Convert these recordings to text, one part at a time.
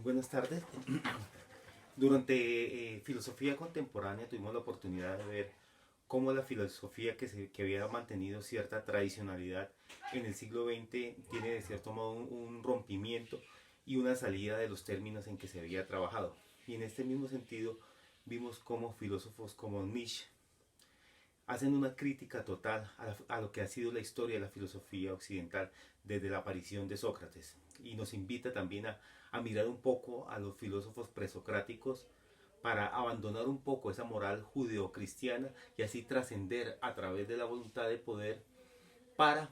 Buenas tardes. Durante filosofía contemporánea tuvimos la oportunidad de ver cómo la filosofía que había mantenido cierta tradicionalidad en el siglo XX tiene de cierto modo un rompimiento y una salida de los términos en que se había trabajado. Y en este mismo sentido vimos cómo filósofos como Nietzsche hacen una crítica total a lo que ha sido la historia de la filosofía occidental desde la aparición de Sócrates. Y nos invita también a mirar un poco a los filósofos presocráticos para abandonar un poco esa moral judeocristiana y así trascender a través de la voluntad de poder para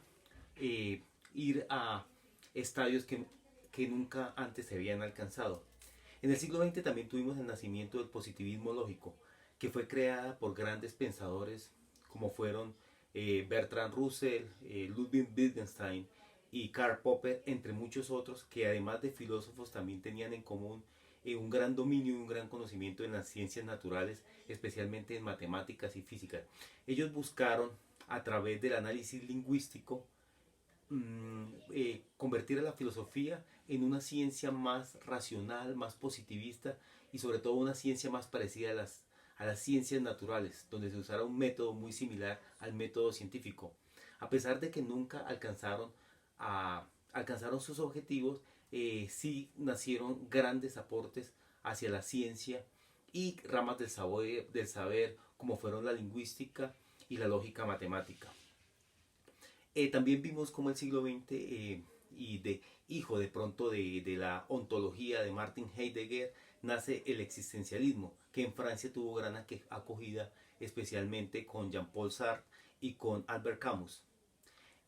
ir a estadios que nunca antes se habían alcanzado. En el siglo XX también tuvimos el nacimiento del positivismo lógico, que fue creada por grandes pensadores como fueron Bertrand Russell, Ludwig Wittgenstein y Karl Popper, entre muchos otros, que además de filósofos también tenían en común un gran dominio y un gran conocimiento en las ciencias naturales, especialmente en matemáticas y física. Ellos buscaron, a través del análisis lingüístico, convertir a la filosofía en una ciencia más racional, más positivista y sobre todo una ciencia más parecida a las ciencias naturales, donde se usara un método muy similar al método científico. A pesar de que nunca alcanzaron sus objetivos, sí nacieron grandes aportes hacia la ciencia y ramas del saber como fueron la lingüística y la lógica matemática. También vimos cómo el siglo XX y de hijo de pronto de la ontología de Martin Heidegger nace el existencialismo, que en Francia tuvo gran acogida, especialmente con Jean-Paul Sartre y con Albert Camus.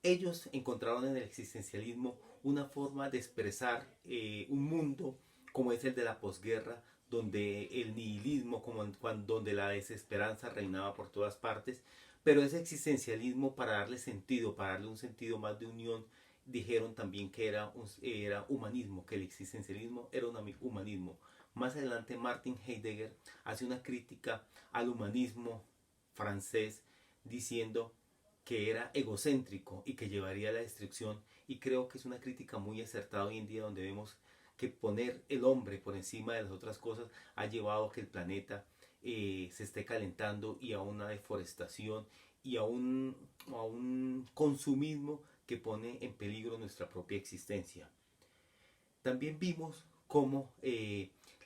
Ellos encontraron en el existencialismo una forma de expresar un mundo como es el de la posguerra, donde el nihilismo, donde la desesperanza reinaba por todas partes, pero ese existencialismo para darle sentido, para darle un sentido más de unión, dijeron también que era humanismo, que el existencialismo era un humanismo. Más adelante Martin Heidegger hace una crítica al humanismo francés diciendo que era egocéntrico y que llevaría a la destrucción, y creo que es una crítica muy acertada hoy en día, donde vemos que poner el hombre por encima de las otras cosas ha llevado a que el planeta se esté calentando y a una deforestación y a un consumismo que pone en peligro nuestra propia existencia. También vimos cómo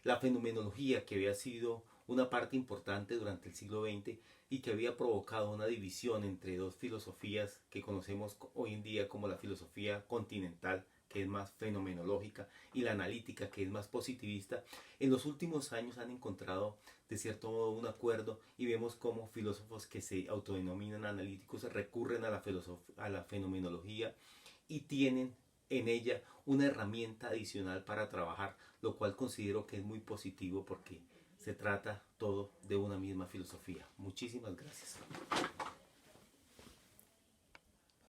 la fenomenología, que había sido una parte importante durante el siglo XX y que había provocado una división entre dos filosofías que conocemos hoy en día como la filosofía continental, que es más fenomenológica, y la analítica, que es más positivista, en los últimos años han encontrado de cierto modo un acuerdo, y vemos cómo filósofos que se autodenominan analíticos recurren a la fenomenología y tienen en ella una herramienta adicional para trabajar, lo cual considero que es muy positivo porque se trata todo de una misma filosofía. Muchísimas gracias.